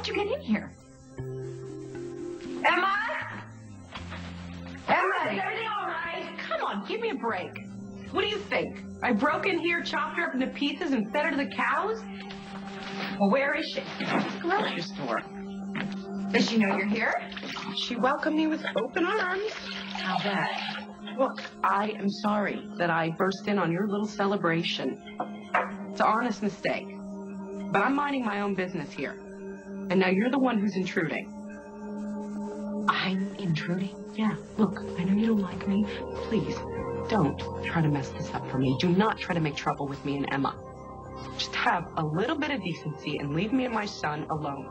How'd you get in here? Emma? Emma, is everything all right? Come on, give me a break. What do you think? I broke in here, chopped her up into pieces, and fed her to the cows? Well, where is she? Grocery store. Does she know you're here? She welcomed me with open arms. How bad? Look, I am sorry that I burst in on your little celebration. It's an honest mistake. But I'm minding my own business here. And now you're the one who's intruding. I'm intruding? Yeah, look, I know you don't like me. Please, don't try to mess this up for me. Do not try to make trouble with me and Emma. Just have a little bit of decency and leave me and my son alone.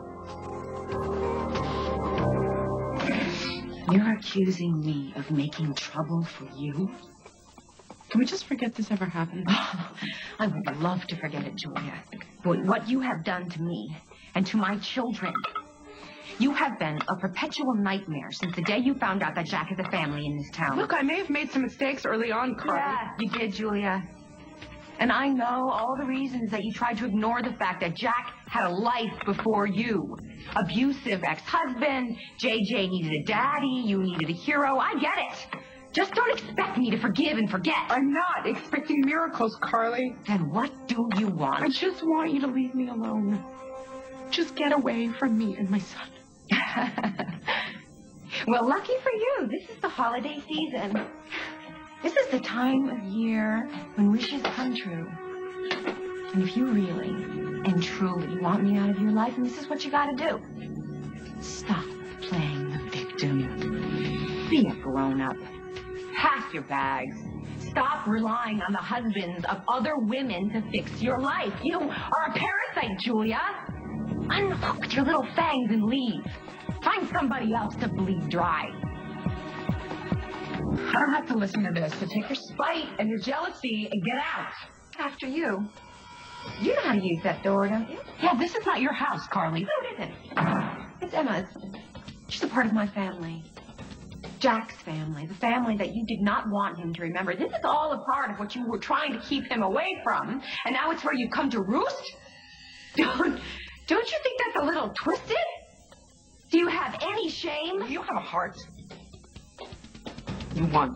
You're accusing me of making trouble for you? Can we just forget this ever happened? I would love to forget it, Julia. But what you have done to me and to my children, you have been a perpetual nightmare since the day you found out that Jack has a family in this town. Look, I may have made some mistakes early on, Carly. Yeah, you did, Julia. And I know all the reasons that you tried to ignore the fact that Jack had a life before you. Abusive ex-husband, JJ needed a daddy, you needed a hero. I get it. Just don't expect me to forgive and forget. I'm not expecting miracles, Carly. Then what do you want? I just want you to leave me alone. Just get away from me and my son. Well, lucky for you, this is the holiday season. This is the time of year when wishes come true. And if you really and truly want me out of your life, and this is what you gotta do. Stop playing the victim. Be a grown-up. Pack your bags. Stop relying on the husbands of other women to fix your life. You are a parasite, Julia. Unhook your little fangs and leave. Find somebody else to bleed dry. I don't have to listen to this, so take your spite and your jealousy and get out. After you. You know how to use that door, don't you? Yeah, this is not your house, Carly. No, it isn't. It's Emma's. She's a part of my family. Jack's family. The family that you did not want him to remember. This is all a part of what you were trying to keep him away from. And now it's where you come to roost? Don't you think that's a little twisted? Do you have any shame? You have a heart. You won.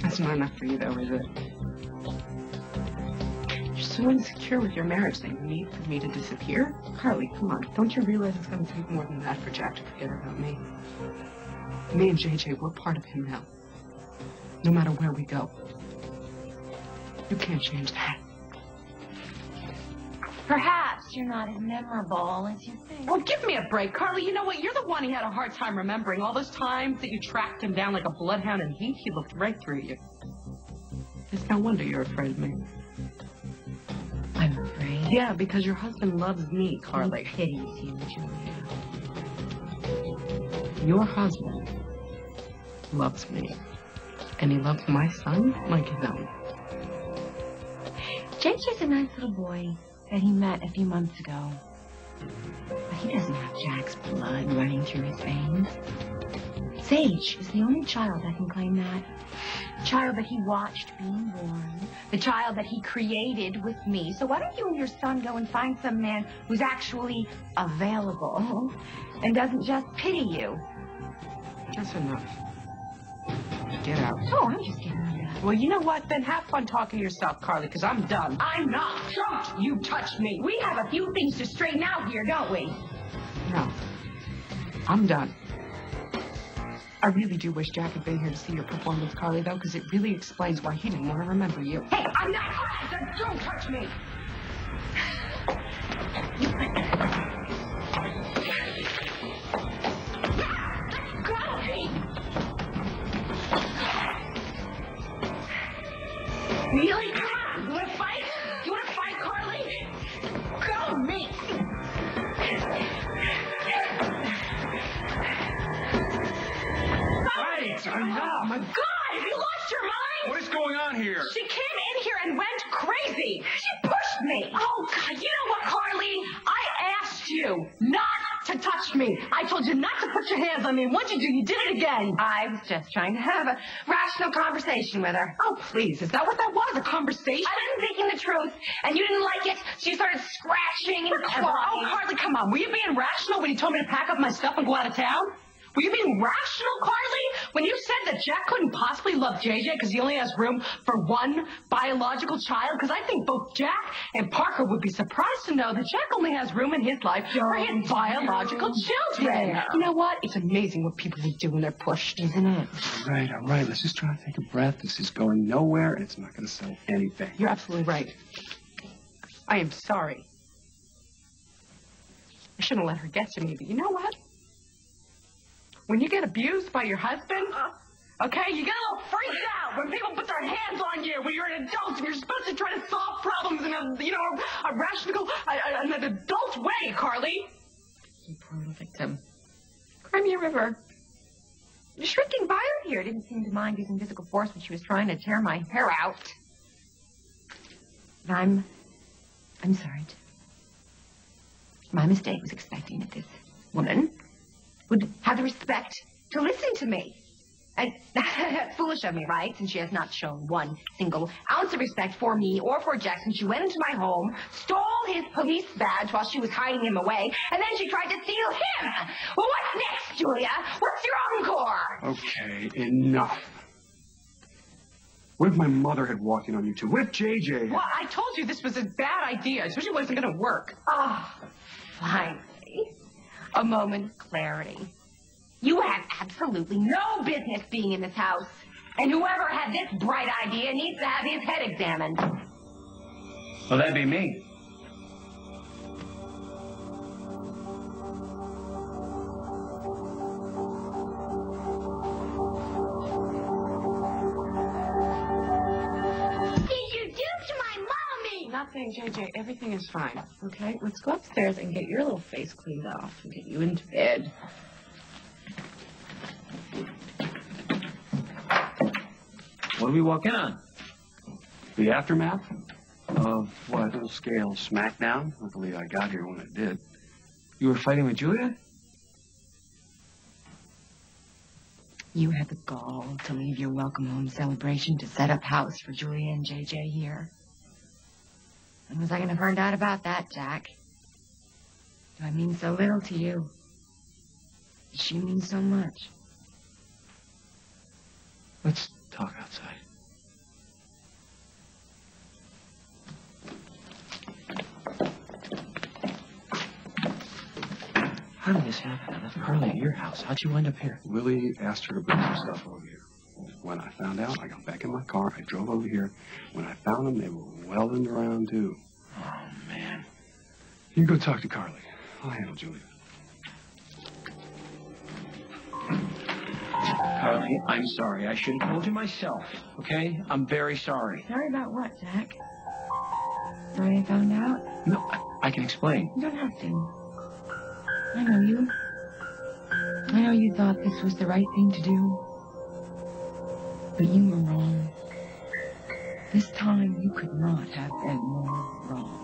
That's not enough for you, though, is it? You're so insecure with your marriage that you need for me to disappear? Carly, come on. Don't you realize it's going to take more than that for Jack to forget about me? Me and JJ, we're part of him now. No matter where we go. You can't change that. Perhaps you're not as memorable as you think. Well, give me a break, Carly. You know what? You're the one he had a hard time remembering. All those times that you tracked him down like a bloodhound and he looked right through you. It's no wonder you're afraid of me. I'm afraid. Yeah, because your husband loves me, Carly. He pities you, Julia. Your husband loves me. And he loves my son like his own. JJ's a nice little boy that he met a few months ago. But he doesn't have Jack's blood running through his veins. Sage is the only child that can claim that. The child that he watched being born. The child that he created with me. So why don't you and your son go and find some man who's actually available and doesn't just pity you? That's enough. Get out. Oh, I'm just kidding. Well, you know what? Then have fun talking to yourself, Carly, because I'm done. I'm not. Don't you touch me. We have a few things to straighten out here, don't we? No. I'm done. I really do wish Jack had been here to see your performance, Carly, though, because it really explains why he didn't want to remember you. Hey, I'm not. Don't touch me. Go, Pete. Really? Come on. You want to fight? You want to fight, Carly? Go, me. Right, enough. Oh, my God. Have you lost your mind? What is going on here? She came in here and went crazy. She pushed me. Oh, God. You know what, Carly? I asked you not to touch me. I told you not to put put your hands on me. What'd you do? You did it again. I was just trying to have a rational conversation with her. Oh, please. Is that what that was? A conversation? I wasn't speaking the truth, and you didn't like it, so you started scratching and clawing. Oh, Carly, come on. Were you being rational when you told me to pack up my stuff and go out of town? Were you being rational, Carly? When you said that Jack couldn't possibly love JJ because he only has room for one biological child? Because I think both Jack and Parker would be surprised to know that Jack only has room in his life for his biological children. You know what? It's amazing what people will do when they're pushed, isn't it? All right. Let's just try to take a breath. This is going nowhere, and it's not going to settle anything. You're absolutely right. I am sorry. I shouldn't have let her get to me, but you know what? When you get abused by your husband, okay, you get a little freaked out when people put their hands on you when you're an adult and you're supposed to try to solve problems in a rational, an adult way, Carly. You poor little victim. Cry me a river. The shrinking violet here didn't seem to mind using physical force when she was trying to tear my hair out. And I'm sorry. My mistake was expecting that this woman would have the respect to listen to me. And foolish of me, right? Since she has not shown one single ounce of respect for me or for Jack since she went into my home, stole his police badge while she was hiding him away, and then she tried to steal him. Well, what's next, Julia? What's your encore? Okay, enough. What if my mother had walked in on you two? What if JJ had... Well, I told you this was a bad idea. I told you it wasn't going to work. Ah, finally. A moment's clarity. You have absolutely no business being in this house. And whoever had this bright idea needs to have his head examined. Well, that'd be me. Nothing, JJ. Everything is fine. Okay? Let's go upstairs and get your little face cleaned off and get you into bed. What did we walk in on? The aftermath of what? A little scale smackdown. Luckily, I got here when it did. You were fighting with Julia? You had the gall to leave your welcome home celebration to set up house for Julia and JJ here. When was I going to find out about that, Jack? Do I mean so little to you? Does she mean so much? Let's talk outside. How did this happen? I left Carly at your house. How'd you wind up here? Willie asked her to bring some stuff over here. When I found out, I got back in my car. I drove over here. When I found them, they were welding around, too. Oh, man. You go talk to Carly. I'll handle Julia. Carly, I'm sorry. I should have told you myself, okay? I'm very sorry. Sorry about what, Jack? Sorry I found out? No, I can explain. You don't have to. I know you. I know you thought this was the right thing to do. But you were wrong. This time you could not have been more wrong.